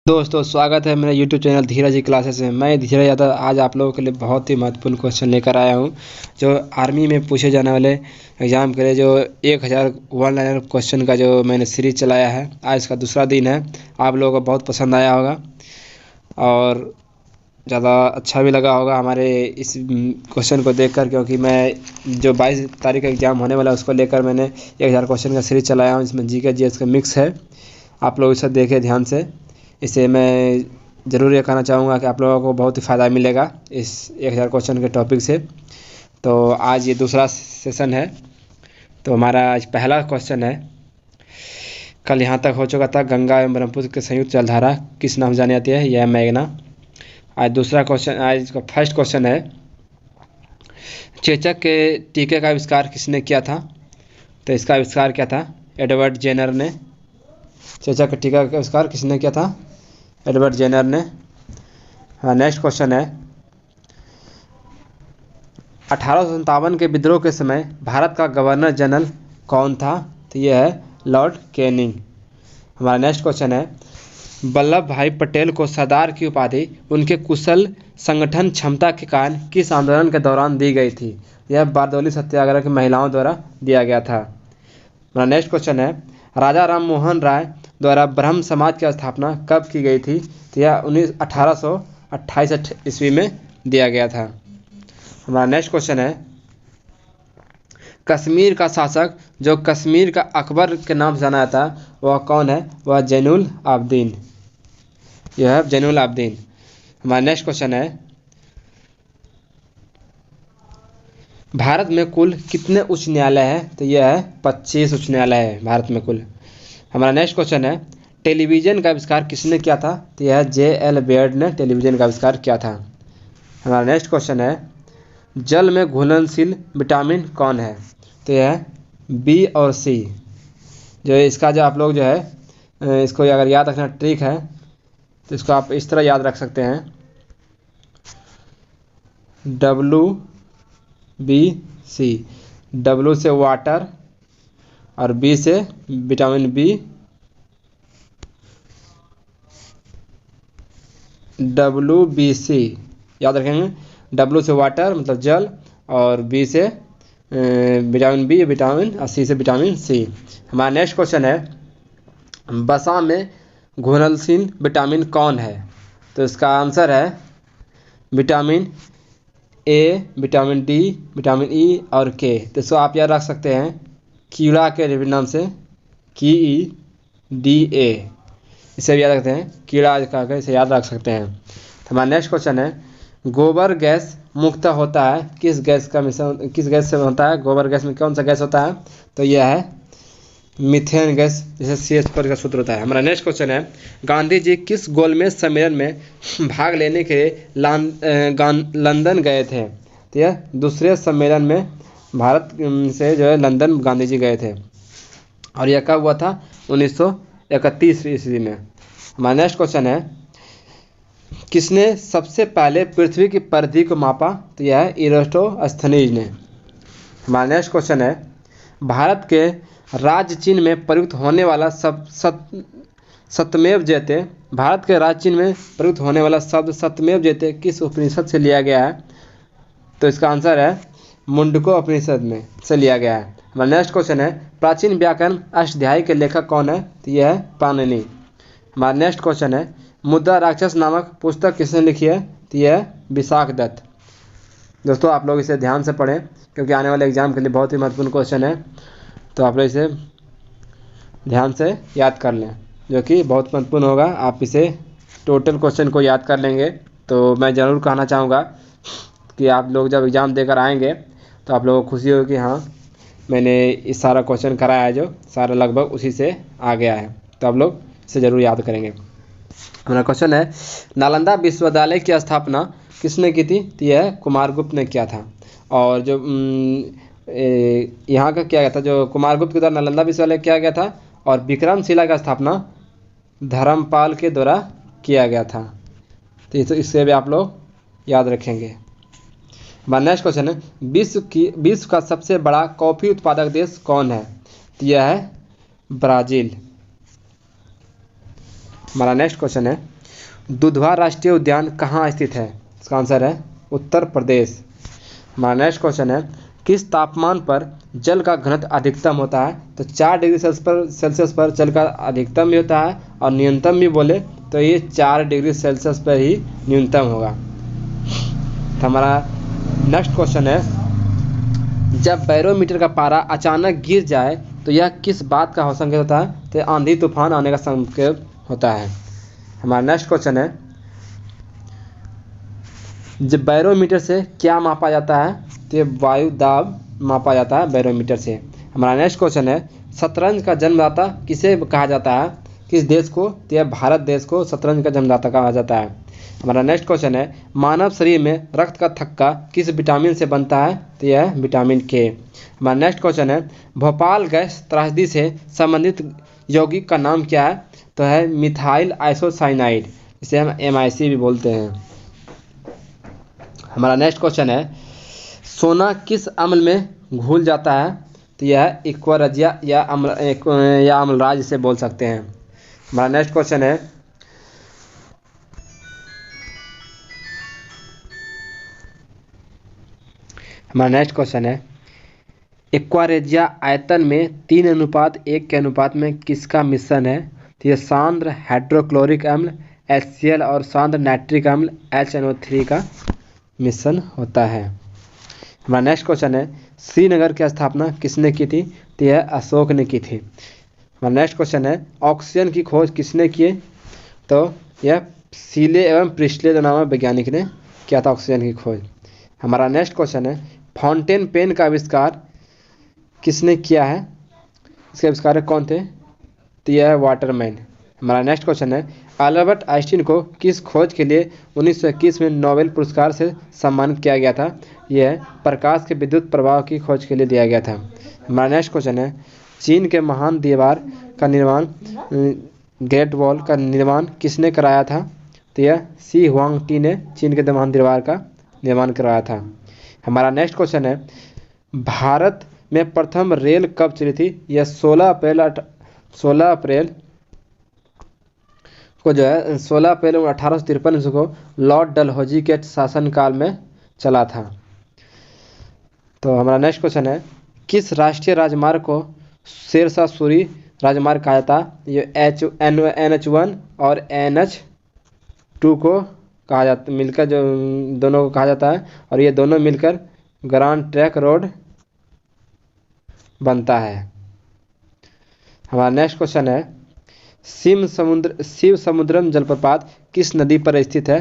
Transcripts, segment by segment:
दोस्तों स्वागत है मेरे YouTube चैनल धीरज जी क्लासेस में। मैं धीरज यादव आज आप लोगों के लिए बहुत ही महत्वपूर्ण क्वेश्चन लेकर आया हूं जो आर्मी में पूछे जाने वाले एग्ज़ाम के लिए जो 1000 वन लाइनर क्वेश्चन का जो मैंने सीरीज चलाया है। आज इसका दूसरा दिन है। आप लोगों को बहुत पसंद आया होगा और ज़्यादा अच्छा भी लगा होगा हमारे इस क्वेश्चन को देखकर, क्योंकि मैं जो 22 तारीख का एग्ज़ाम होने वाला है उसको लेकर मैंने 1000 क्वेश्चन का सीरीज चलाया हूँ। इसमें जी के GS का मिक्स है। आप लोग इसे देखें ध्यान से। इसे मैं ज़रूर ये कहना चाहूँगा कि आप लोगों को बहुत ही फ़ायदा मिलेगा इस 1000 क्वेश्चन के टॉपिक से। तो आज ये दूसरा सेशन है। तो हमारा आज पहला क्वेश्चन है, कल यहाँ तक हो चुका था, गंगा एवं ब्रह्मपुत्र के संयुक्त जलधारा किस नाम से जानी जाती है? यह मेघना। आज दूसरा क्वेश्चन, आज इसका फर्स्ट क्वेश्चन है, चेचक के टीके का आविष्कार किसने किया था? तो इसका आविष्कार क्या था? एडवर्ड जेनर ने। चेचक के टीका का आविष्कार किसने किया था? एडवर्ड जेनर ने। हाँ, नेक्स्ट क्वेश्चन है, 1857 के विद्रोह के समय भारत का गवर्नर जनरल कौन था? तो यह है लॉर्ड कैनिंग। हमारा नेक्स्ट क्वेश्चन है, वल्लभ भाई पटेल को सरदार की उपाधि उनके कुशल संगठन क्षमता के कारण किस आंदोलन के दौरान दी गई थी? यह बारदौली सत्याग्रह की महिलाओं द्वारा दिया गया था। हमारा नेक्स्ट क्वेश्चन है, राजा राम मोहन राय द्वारा ब्रह्म समाज की स्थापना कब की गई थी? तो यह 1828 ईस्वी में दिया गया था। हमारा नेक्स्ट क्वेश्चन है, कश्मीर का शासक जो कश्मीर का अकबर के नाम से जाना जाता है वह कौन है? वह जैनुल आबदीन। यह है जैनुल आबदीन। हमारा नेक्स्ट क्वेश्चन है, भारत में कुल कितने उच्च न्यायालय हैं? तो यह है 25 उच्च न्यायालय है भारत में कुल। हमारा नेक्स्ट क्वेश्चन है, टेलीविज़न का आविष्कार किसने किया था? तो यह J.L. बेयर्ड ने टेलीविज़न का आविष्कार किया था। हमारा नेक्स्ट क्वेश्चन है, जल में घुलनशील विटामिन कौन है? तो यह है B और C। जो इसका जो आप लोग जो है इसको अगर याद रखना ट्रिक है तो इसको आप इस तरह याद रख सकते हैं, WBC। W से वाटर और B से विटामिन B, WBC याद रखेंगे। W से वाटर मतलब जल, और B से विटामिन B विटामिन, और C से विटामिन C। हमारा नेक्स्ट क्वेश्चन है, वसा में घुलनशील विटामिन कौन है? तो इसका आंसर है vitamin A, vitamin D, vitamin E और K। तो इसको आप याद रख सकते हैं कीड़ा के नाम से, KEDA। इसे भी याद रखते हैं कीड़ा का, इसे याद रख सकते हैं। तो हमारा नेक्स्ट क्वेश्चन है, गोबर गैस मुक्त होता है किस गैस का मिश्रण, किस गैस से होता है? गोबर गैस में कौन सा गैस होता है? तो यह है मीथेन गैस, जिसे CH4 का सूत्र होता है। हमारा नेक्स्ट क्वेश्चन है, गांधी जी किस गोलमेज सम्मेलन में भाग लेने के लिए लंदन गए थे? तो यह दूसरे सम्मेलन में भारत से जो है लंदन गांधी जी गए थे, और यह कब हुआ था? 1931 ईस्वी में। हमारा नेक्स्ट क्वेश्चन है, किसने सबसे पहले पृथ्वी की परिधि को मापा? तो यह है इराटोस्थनीज ने। हमारा नेक्स्ट क्वेश्चन है, भारत के राज्य चिन्ह में प्रयुक्त होने वाला सत्यमेव जयते, भारत के राज्य चिन्ह में प्रयुक्त होने वाला शब्द सत्यमेव जयते किस उपनिषद से लिया गया है? तो इसका आंसर है मुंडको उपनिषद में से लिया गया है। हमारा नेक्स्ट क्वेश्चन है, प्राचीन व्याकरण अष्टाध्यायी के लेखक कौन है? तो यह है पाणिनि। हमारा नेक्स्ट क्वेश्चन है, मुद्रा राक्षस नामक पुस्तक किसने लिखी है? तो यह है विशाख दत्त। दोस्तों आप लोग इसे ध्यान से पढ़ें क्योंकि आने वाले एग्जाम के लिए बहुत ही महत्वपूर्ण क्वेश्चन है। तो आप लोग इसे ध्यान से याद कर लें, जो कि बहुत महत्वपूर्ण होगा। आप इसे टोटल क्वेश्चन को याद कर लेंगे तो मैं ज़रूर कहना चाहूँगा कि आप लोग जब एग्ज़ाम देकर आएंगे तो आप लोगों को खुशी होगी कि हाँ मैंने इस सारा क्वेश्चन कराया है, जो सारा लगभग उसी से आ गया है। तो आप लोग इसे ज़रूर याद करेंगे। हमारा क्वेश्चन है, नालंदा विश्वविद्यालय की स्थापना किसने की थी? तो यह कुमारगुप्त ने किया था। और जो यहाँ का किया गया था, जो कुमारगुप्त के द्वारा नालंदा विश्वविद्यालय किया गया था, और विक्रमशिला का स्थापना धर्मपाल के द्वारा किया गया था। तो इससे भी आप लोग याद रखेंगे। नेक्स्ट क्वेश्चन है, विश्व का सबसे बड़ा कॉफ़ी उत्पादक देश कौन है? तो यह है ब्राज़ील। हमारा नेक्स्ट क्वेश्चन है, दुधवा राष्ट्रीय उद्यान कहाँ स्थित है? इसका आंसर है उत्तर प्रदेश। हमारा नेक्स्ट क्वेश्चन है, किस तापमान पर जल का घनत्व अधिकतम होता है? तो 4 डिग्री सेल्सियस पर जल का अधिकतम भी होता है और न्यूनतम भी बोले तो ये 4 डिग्री सेल्सियस पर ही न्यूनतम होगा। तो हमारा नेक्स्ट क्वेश्चन है, जब बैरोमीटर का पारा अचानक गिर जाए तो यह किस बात का संकेत होता है? तो आंधी तूफान आने का संकेत होता है। हमारा नेक्स्ट क्वेश्चन है, जब बैरोमीटर से क्या मापा जाता है? तो वायु दाब मापा जाता है बैरोमीटर से। हमारा नेक्स्ट क्वेश्चन है, शतरंज का जन्मदाता किसे कहा जाता है? किस देश को? तो यह भारत देश को शतरंज का जन्मदाता कहा जाता है। हमारा नेक्स्ट क्वेश्चन है, मानव शरीर में रक्त का थक्का किस विटामिन से बनता है? तो यह विटामिन के। हमारा नेक्स्ट क्वेश्चन है, भोपाल गैस त्रासदी से संबंधित यौगिक का नाम क्या है? तो है मिथाइल आइसोसाइनाइड, इसे हम MIC भी बोलते हैं। हमारा नेक्स्ट क्वेश्चन है, सोना किस अम्ल में घुल जाता है? तो यह एक्वारजिया या अम्लराज इसे बोल सकते हैं। हमारा नेक्स्ट क्वेश्चन है, एक्वारेजिया आयतन में 3:1 के अनुपात में किसका मिश्रण है? तो यह सांद्र हाइड्रोक्लोरिक अम्ल HCl और सांद्र नाइट्रिक अम्ल HNO3 का मिश्रण होता है। हमारा नेक्स्ट क्वेश्चन है, श्रीनगर की स्थापना किसने की थी? तो यह अशोक ने की थी। हमारा नेक्स्ट क्वेश्चन है, ऑक्सीजन की खोज किसने की? तो यह सीले एवं प्रिस्टले नामक वैज्ञानिक ने किया था ऑक्सीजन की खोज। हमारा नेक्स्ट क्वेश्चन है, फाउंटेन पेन का आविष्कार किसने किया है? इसके आविष्कारक कौन थे? तो यह है वाटरमैन। हमारा नेक्स्ट क्वेश्चन है, अल्बर्ट आइंस्टीन को किस खोज के लिए 1921 में नोबेल पुरस्कार से सम्मानित किया गया था? यह प्रकाश के विद्युत प्रभाव की खोज के लिए दिया गया था। हमारा नेक्स्ट क्वेश्चन है, चीन के महान दीवार का निर्माण ग्रेट वॉल का निर्माण किसने कराया था? तो यह सी हुआंगटी ने चीन के महान दीवार का निर्माण कराया था। हमारा नेक्स्ट क्वेश्चन है, भारत में प्रथम रेल कब चली थी? यह 16 अप्रैल को जो है 16 अप्रैल 1853 को लॉर्ड डलहौजी के शासनकाल में चला था। तो हमारा नेक्स्ट क्वेश्चन है, किस राष्ट्रीय राजमार्ग को शेरशाह सूरी राजमार्ग कहा जाता है? ये NH1 और NH2 को कहा जाता, मिलकर जो दोनों को कहा जाता है और ये दोनों मिलकर ग्रैंड ट्रंक रोड बनता है। हमारा नेक्स्ट क्वेश्चन है, शिव समुद्रम जलप्रपात किस नदी पर स्थित है?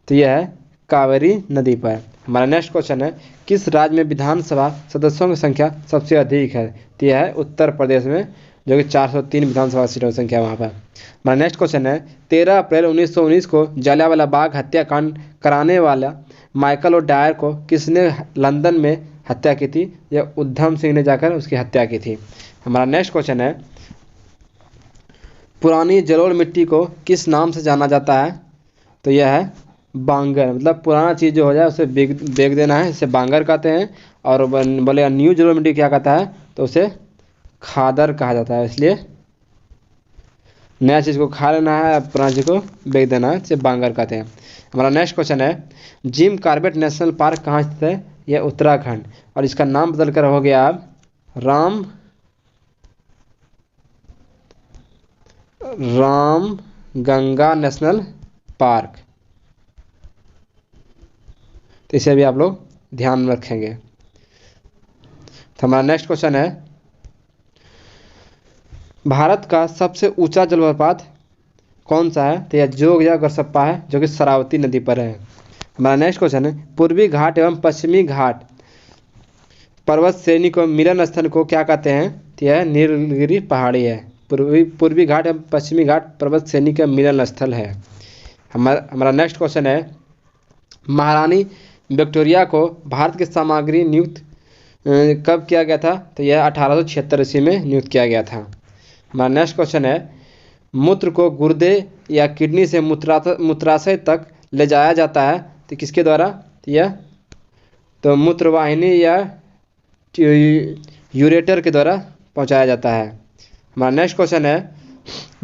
तो यह है कावेरी नदी पर। हमारा नेक्स्ट क्वेश्चन है, किस राज्य में विधानसभा सदस्यों की संख्या सबसे अधिक है? तो यह है उत्तर प्रदेश में, जो कि 403 विधानसभा सीटों की संख्या वहाँ पर। हमारा नेक्स्ट क्वेश्चन है, 13 अप्रैल 1919 को जलियांवाला बाग हत्याकांड कराने वाला माइकल ओ डायर को किसने लंदन में हत्या की थी? यह उधम सिंह ने जाकर उसकी हत्या की थी। हमारा नेक्स्ट क्वेश्चन है, पुरानी जलोढ़ मिट्टी को किस नाम से जाना जाता है? तो यह है बांगर, मतलब पुराना चीज़ जो हो जाए उसे बेच देना है, इसे बांगर कहते हैं। और बोले न्यू जलोढ़ मिट्टी क्या कहता है? तो उसे खादर कहा जाता है। इसलिए नया चीज़ को खा लेना है, पुराना चीज़ को बेच देना है, इसे बांगर कहते हैं। हमारा नेक्स्ट क्वेश्चन है, जिम कॉर्बेट नेशनल पार्क कहाँ स्थित है? यह उत्तराखंड, और इसका नाम बदल कर हो गया अब राम गंगा नेशनल पार्क। तो इसे भी आप लोग ध्यान में रखेंगे। तो हमारा नेक्स्ट क्वेश्चन है, भारत का सबसे ऊंचा जलप्रपात कौन सा है? तो यह जोग या गरसप्पा है, जो कि शरावती नदी पर है। हमारा नेक्स्ट क्वेश्चन है, पूर्वी घाट एवं पश्चिमी घाट पर्वत श्रेणी को मिलन स्थल को क्या कहते हैं? तो यह नीलगिरी पहाड़ी है। पूर्वी घाट एवं पश्चिमी घाट पर्वत श्रेणी का मिलन स्थल है। हमारा नेक्स्ट क्वेश्चन है, महारानी विक्टोरिया को भारत की सामग्री नियुक्त कब किया गया था? तो यह 1876 ईस्वी में नियुक्त किया गया था। हमारा नेक्स्ट क्वेश्चन है, मूत्र को गुर्दे या किडनी से मूत्राशय तक ले जाया जाता है तो किसके द्वारा? तो मूत्रवाहिनी या यूरेटर के द्वारा पहुंचाया जाता है। हमारा नेक्स्ट क्वेश्चन है,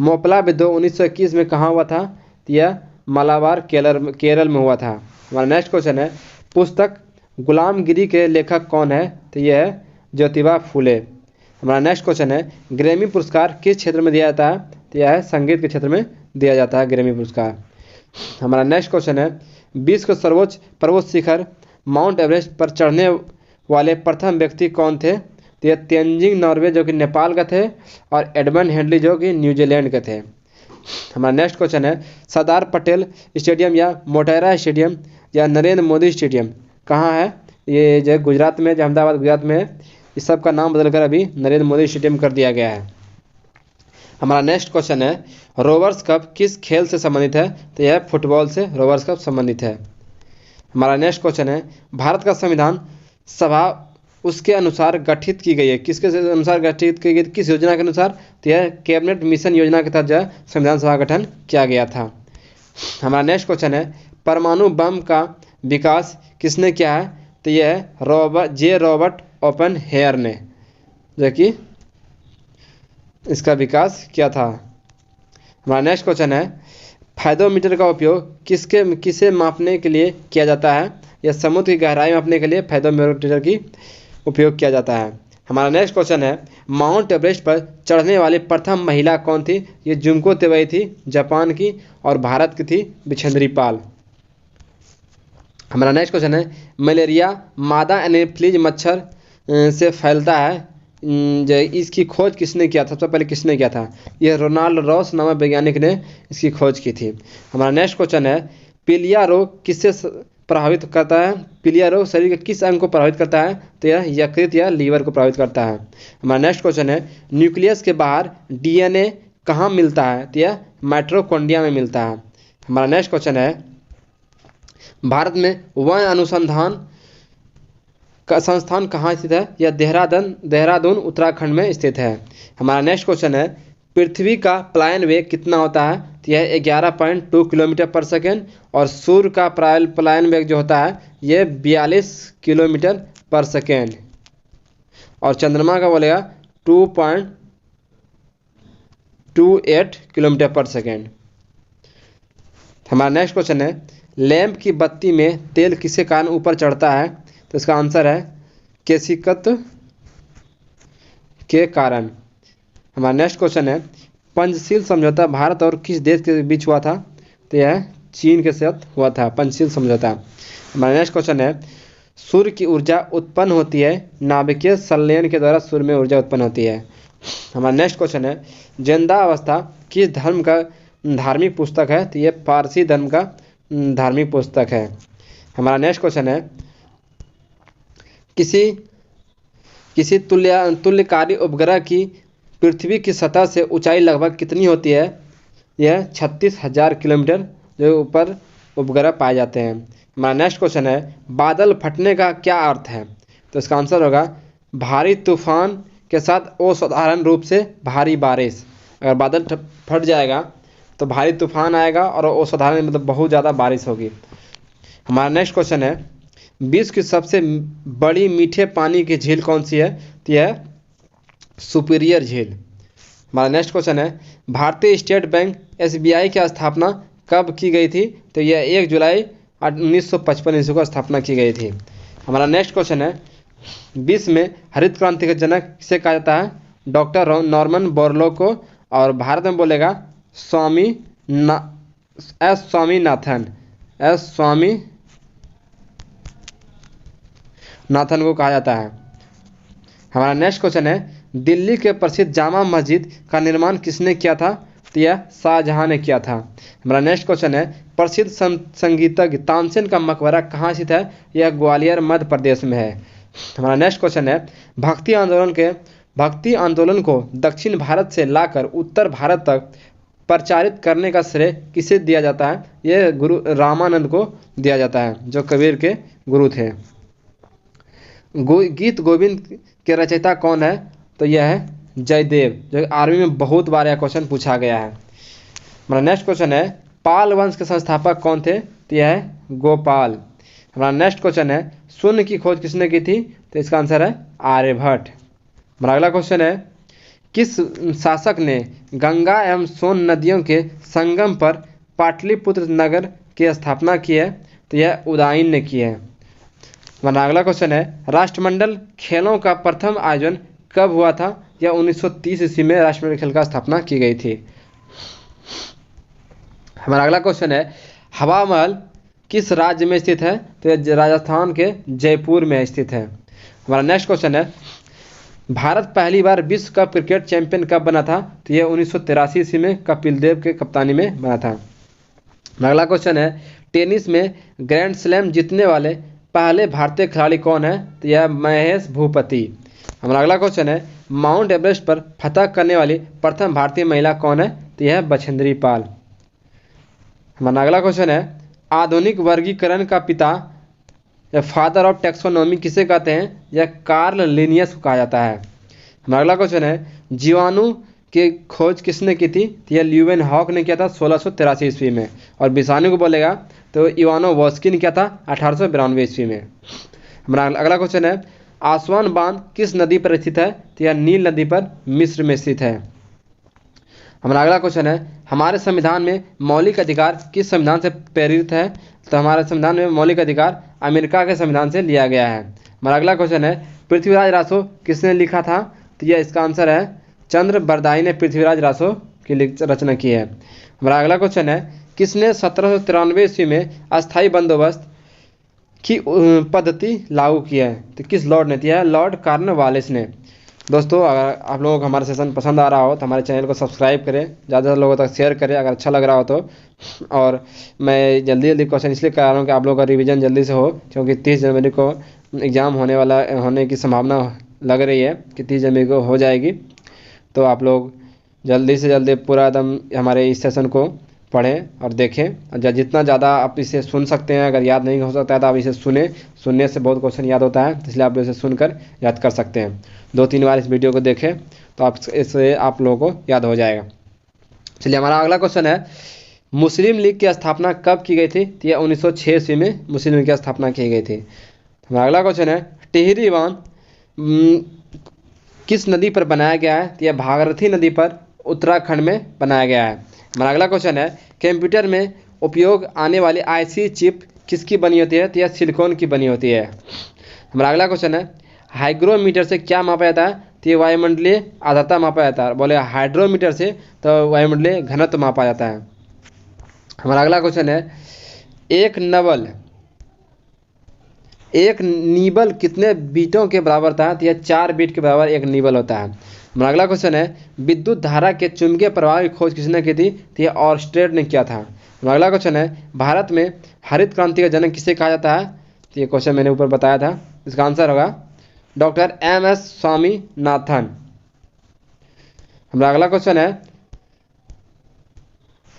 मोपला विद्रोह 1921 में कहाँ हुआ था? तो यह मालाबार केरल में हुआ था। हमारा नेक्स्ट क्वेश्चन है, पुस्तक गुलामगिरी के लेखक कौन है? तो यह है ज्योतिबा फूले। हमारा नेक्स्ट क्वेश्चन है, ग्रैमी पुरस्कार किस क्षेत्र में दिया जाता है? तो यह है संगीत के क्षेत्र में दिया जाता है ग्रैमी पुरस्कार। हमारा नेक्स्ट क्वेश्चन है, विश्व के सर्वोच्च पर्वत शिखर माउंट एवरेस्ट पर चढ़ने वाले प्रथम व्यक्ति कौन थे? तो यह तेंजिंग नॉर्वे जो कि नेपाल का थे, और एडमंड हेनली जो कि न्यूजीलैंड के थे। हमारा नेक्स्ट क्वेश्चन है, सरदार पटेल स्टेडियम या मोटेरा स्टेडियम या नरेंद्र मोदी स्टेडियम कहाँ है? ये जो गुजरात में, जो अहमदाबाद गुजरात में है, इस सब का नाम बदलकर अभी नरेंद्र मोदी स्टेडियम कर दिया गया है। हमारा नेक्स्ट क्वेश्चन है, रोवर्स कप किस खेल से संबंधित है? तो यह फुटबॉल से रोवर्स कप संबंधित है। हमारा नेक्स्ट क्वेश्चन है, भारत का संविधान सभा उसके अनुसार गठित की गई है, किसके अनुसार गठित की गई, किस योजना के अनुसार? तो यह कैबिनेट मिशन योजना के तहत जो है संविधान सभा गठन किया गया था। हमारा नेक्स्ट क्वेश्चन है, परमाणु बम का विकास किसने किया है? तो यह है रॉबर्ट ओपेनहेयर ने, जो कि इसका विकास किया था। हमारा नेक्स्ट क्वेश्चन है, फायदोमीटर का उपयोग किसे मापने के लिए किया जाता है? यह समुद्र की गहराई मापने के लिए फायदोमीटर की उपयोग किया जाता है। हमारा नेक्स्ट क्वेश्चन है, माउंट एवरेस्ट पर चढ़ने वाली प्रथम महिला कौन थी? ये जुंको तेवई थी, जापान की, और भारत की थी बिछेंद्री पाल। हमारा नेक्स्ट क्वेश्चन है, मलेरिया मादा एनोफ्लिज मच्छर से फैलता है, जो इसकी खोज किसने किया था? सबसे पहले किसने किया था? यह रोनाल्ड रॉस नामक वैज्ञानिक ने इसकी खोज की थी। हमारा नेक्स्ट क्वेश्चन है, पीलिया रोग किससे प्रभावित करता है? पीलिया रोग शरीर के किस अंग को प्रभावित करता है? तो यह यकृत या लीवर को प्रभावित करता है। हमारा नेक्स्ट क्वेश्चन है, न्यूक्लियस के बाहर डीएनए कहाँ मिलता है? तो यह माइटोकॉन्ड्रिया में मिलता है। हमारा नेक्स्ट क्वेश्चन है, भारत में वन अनुसंधान का संस्थान कहाँ स्थित है? यह देहरादून उत्तराखंड में स्थित है। हमारा नेक्स्ट क्वेश्चन है, पृथ्वी का पलायन वेग कितना होता है? तो यह 11.2 किलोमीटर पर सेकेंड, और सूर्य का पलायन वेग जो होता है यह 42 किलोमीटर पर सेकेंड, और चंद्रमा का बोलेगा 2.28 किलोमीटर पर सेकेंड। हमारा नेक्स्ट क्वेश्चन है, लैंप की बत्ती में तेल किसके कारण ऊपर चढ़ता है? तो इसका आंसर है केशिकत्व के कारण। हमारा नेक्स्ट क्वेश्चन है, पंचशील समझौता भारत और किस देश के बीच हुआ था? तो यह चीन के साथ हुआ था पंचशील समझौता। हमारा नेक्स्ट क्वेश्चन है, सूर्य की ऊर्जा उत्पन्न होती है नाभिकीय संलयन के द्वारा सूर्य में ऊर्जा उत्पन्न होती है। हमारा नेक्स्ट क्वेश्चन है, जिंदावस्था किस धर्म का धार्मिक पुस्तक है? तो यह पारसी धर्म का धार्मिक पुस्तक है। हमारा नेक्स्ट क्वेश्चन है, किसी तुल्यकारी उपग्रह की पृथ्वी की सतह से ऊंचाई लगभग कितनी होती है? यह 36,000 किलोमीटर जो ऊपर उपग्रह पाए जाते हैं। हमारा नेक्स्ट क्वेश्चन है, बादल फटने का क्या अर्थ है? तो इसका आंसर होगा भारी तूफान के साथ असाधारण रूप से भारी बारिश। अगर बादल फट जाएगा तो भारी तूफान आएगा, और असाधारण मतलब बहुत ज़्यादा बारिश होगी। हमारा नेक्स्ट क्वेश्चन है, विश्व की सबसे बड़ी मीठे पानी की झील कौन सी है? तो यह सुपीरियर झील। हमारा नेक्स्ट क्वेश्चन है, भारतीय स्टेट बैंक SBI की स्थापना कब की गई थी? तो यह 1 जुलाई 1955 ईस्वी को स्थापना की गई थी। हमारा नेक्स्ट क्वेश्चन है, विश्व में हरित क्रांति के जनक किसे कहा जाता है? डॉक्टर नॉर्मन बोरलॉग को, और भारत में बोलेगा एस स्वामीनाथन को कहा जाता है। हमारा नेक्स्ट क्वेश्चन है, दिल्ली के प्रसिद्ध जामा मस्जिद का निर्माण किसने किया था? तो यह शाहजहां ने किया था। हमारा नेक्स्ट क्वेश्चन है, प्रसिद्ध संगीतज्ञ तानसेन का मकबरा कहाँ स्थित है? यह ग्वालियर मध्य प्रदेश में है। हमारा नेक्स्ट क्वेश्चन है, भक्ति आंदोलन को दक्षिण भारत से लाकर उत्तर भारत तक प्रचारित करने का श्रेय किसे दिया जाता है? यह गुरु रामानंद को दिया जाता है, जो कबीर के गुरु थे। गीत गोविंद के रचयिता कौन है? तो यह है जयदेव, जो आर्मी में बहुत बार यह क्वेश्चन पूछा गया है। हमारा नेक्स्ट क्वेश्चन है, पाल वंश के संस्थापक कौन थे? तो यह है गोपाल। हमारा नेक्स्ट क्वेश्चन है, शून्य की खोज किसने की थी? तो इसका आंसर है आर्यभट्ट। हमारा अगला क्वेश्चन है, किस शासक ने गंगा एवं सोन नदियों के संगम पर पाटलिपुत्र नगर की स्थापना की है? तो यह उदयन ने की है। हमारा अगला क्वेश्चन है, राष्ट्रमंडल खेलों का प्रथम आयोजन कब हुआ था? यह 1930 ईस्वी में राष्ट्रमंडल खेल का स्थापना की गई थी। हमारा अगला क्वेश्चन है, हवा महल किस राज्य में स्थित है? तो यह राजस्थान के जयपुर में स्थित है। हमारा नेक्स्ट क्वेश्चन है, भारत पहली बार विश्व कप क्रिकेट चैंपियन कब बना था? तो यह 1983 ईस्वी में कपिल देव के कप्तानी में बना था। अगला क्वेश्चन है, टेनिस में ग्रैंड स्लैम जीतने वाले पहले भारतीय खिलाड़ी कौन है? तो यह महेश भूपति। हमारा अगला क्वेश्चन है, माउंट एवरेस्ट पर फतह करने वाली प्रथम भारतीय महिला कौन है? तो यह बछेंद्री पाल। हमारा अगला क्वेश्चन है, आधुनिक वर्गीकरण का पिता या फादर ऑफ टैक्सोनॉमी किसे कहते हैं? यह कार्ल लिनियस को कहा जाता है। हमारा अगला क्वेश्चन है, जीवाणु की खोज किसने की थी? तो यह ल्यूवेन हॉक ने किया था 1683 ईस्वी में। और विषाणु को बोलेगा तो इवानोवस्की ने किया था 1892 ईस्वी में। हमारा अगला क्वेश्चन है, आसवान बांध किस नदी पर स्थित है? तो यह नील नदी पर मिस्र में स्थित है। हमारा अगला क्वेश्चन है, हमारे संविधान में मौलिक अधिकार किस संविधान से प्रेरित है? तो हमारे संविधान में मौलिक अधिकार अमेरिका के संविधान से लिया गया है। हमारा अगला क्वेश्चन है, पृथ्वीराज रासो किसने लिखा था? तो यह इसका आंसर है चंद्र बरदाई ने पृथ्वीराज रासो की रचना की है। हमारा अगला क्वेश्चन है, किसने 1793 ईस्वी में अस्थायी बंदोबस्त की पद्धति लागू की है? तो किस लॉर्ड ने किया है? लॉर्ड कॉर्नवालिस ने। दोस्तों, अगर आप लोगों को हमारा सेशन पसंद आ रहा हो तो हमारे चैनल को सब्सक्राइब करें, ज़्यादा लोगों तक शेयर करें अगर अच्छा लग रहा हो तो। और मैं जल्दी क्वेश्चन इसलिए करा रहा हूँ कि आप लोगों का रिवीजन जल्दी से हो, क्योंकि 30 जनवरी को एग्ज़ाम होने की संभावना लग रही है कि 30 जनवरी को हो जाएगी। तो आप लोग जल्दी से जल्दी पूरा एकदम हमारे इस सेशन को पढ़ें और देखें, और जितना ज़्यादा आप इसे सुन सकते हैं, अगर याद नहीं हो सकता है तो आप इसे सुनने से बहुत क्वेश्चन याद होता है, इसलिए आप इसे सुनकर याद कर सकते हैं। 2-3 बार इस वीडियो को देखें तो इससे आप लोगों को याद हो जाएगा। चलिए, हमारा अगला क्वेश्चन है, मुस्लिम लीग की स्थापना कब की गई थी? तो यह 1906 ईस्वी में मुस्लिम लीग की स्थापना की गई थी। हमारा अगला क्वेश्चन है, टिहरी बांध किस नदी पर बनाया गया है? तो यह भागीरथी नदी पर उत्तराखंड में बनाया गया है। हमारा अगला क्वेश्चन है, कंप्यूटर में उपयोग आने वाली आईसी चिप किसकी बनी होती है? तो यह सिलिकॉन की बनी होती है। हमारा अगला क्वेश्चन है, हाइग्रोमीटर से क्या मापा जाता है? तो ये वायुमंडलीय आर्द्रता मापा जाता है। बोले हाइड्रोमीटर से तो वायुमंडलीय घनत्व मापा जाता है। हमारा अगला क्वेश्चन है, एक नीबल कितने बीटों के बराबर होता है? तो यह 4 बीट के बराबर एक नीबल होता है। हमारा अगला क्वेश्चन है, विद्युत धारा के चुंबकीय प्रवाह की खोज किसने की थी? तो यह ऑर्स्टेड ने किया था। हमारा अगला क्वेश्चन है, भारत में हरित क्रांति का जनक किसे कहा जाता है? तो ये क्वेश्चन मैंने ऊपर बताया था, इसका आंसर होगा डॉक्टर MS स्वामीनाथन। हमारा अगला क्वेश्चन है,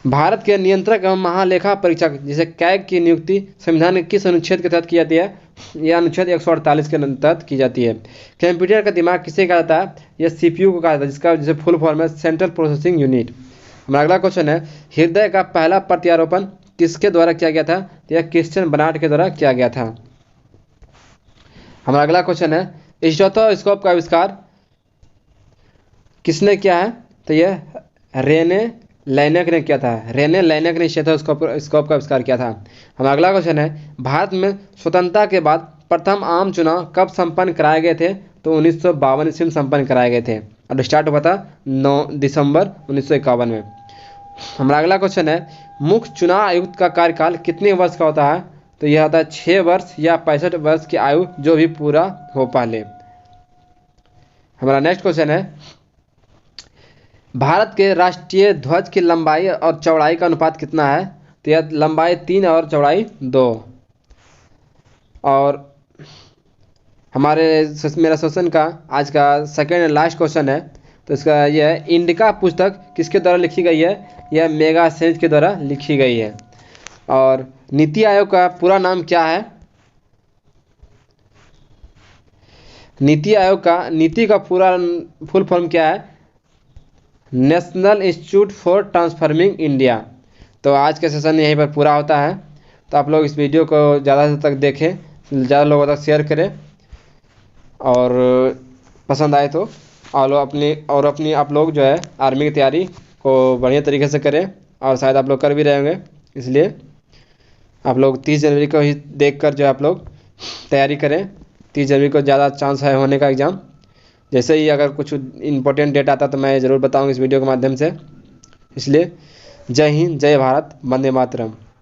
भारत के नियंत्रक एवं महालेखा परीक्षक जिसे कैग की नियुक्ति संविधान के किस अनुच्छेद के तहत की जाती है? यह अनुच्छेद 148 के तहत की जाती है। कंप्यूटर का दिमाग किसे कहा जाता है? यह CPU को कहा जाता है, जिसका जिसे फुल फॉर्म है सेंट्रल प्रोसेसिंग यूनिट। हमारा अगला क्वेश्चन है, हृदय का पहला प्रत्यारोपण किसके द्वारा किया गया था? तो यह क्रिश्चियन बर्नार्ड के द्वारा किया गया था। हमारा अगला क्वेश्चन है, स्टेथोस्कोप का आविष्कार किसने किया है? तो यह रेने लैनक ने किया था। रेने लैनक ने स्टेथोस्कोप का आविष्कार किया था। हमारा अगला क्वेश्चन है, भारत में स्वतंत्रता के बाद प्रथम आम चुनाव कब संपन्न कराए गए थे? तो 1952 ईस्वी में संपन्न कराए गए थे और स्टार्ट हुआ था 9 दिसंबर 1951 में। हमारा अगला क्वेश्चन है, मुख्य चुनाव आयुक्त का कार्यकाल कितने वर्ष का होता है? तो यह होता है 6 वर्ष या 65 वर्ष की आयु जो भी पूरा हो पहले। हमारा नेक्स्ट क्वेश्चन है, भारत के राष्ट्रीय ध्वज की लंबाई और चौड़ाई का अनुपात कितना है? तो यह लंबाई 3 और चौड़ाई 2। और मेरा सेशन का आज का सेकेंड एंड लास्ट क्वेश्चन है, तो इसका यह है, इंडिका पुस्तक किसके द्वारा लिखी गई है? यह मेगा सेज के द्वारा लिखी गई है। और नीति आयोग का पूरा नाम क्या है? नीति आयोग का नीति का पूरा फुल फॉर्म क्या है? National institute for transforming India. तो आज का सेशन यहीं पर पूरा होता है। तो आप लोग इस वीडियो को ज़्यादा से तक देखें, ज़्यादा लोगों तक शेयर करें, और पसंद आए तो अपनी आप लोग जो है आर्मी की तैयारी को बढ़िया तरीके से करें, और शायद आप लोग कर भी रहे होंगे। इसलिए आप लोग 30 जनवरी को ही देख कर जो आप लोग तैयारी करें। 30 जनवरी को ज़्यादा चांस है होने का एग्ज़ाम। जैसे ही अगर कुछ इंपॉर्टेंट डेट आता तो मैं ज़रूर बताऊँगा इस वीडियो के माध्यम से। इसलिए जय हिंद, जय भारत, वंदे मातरम।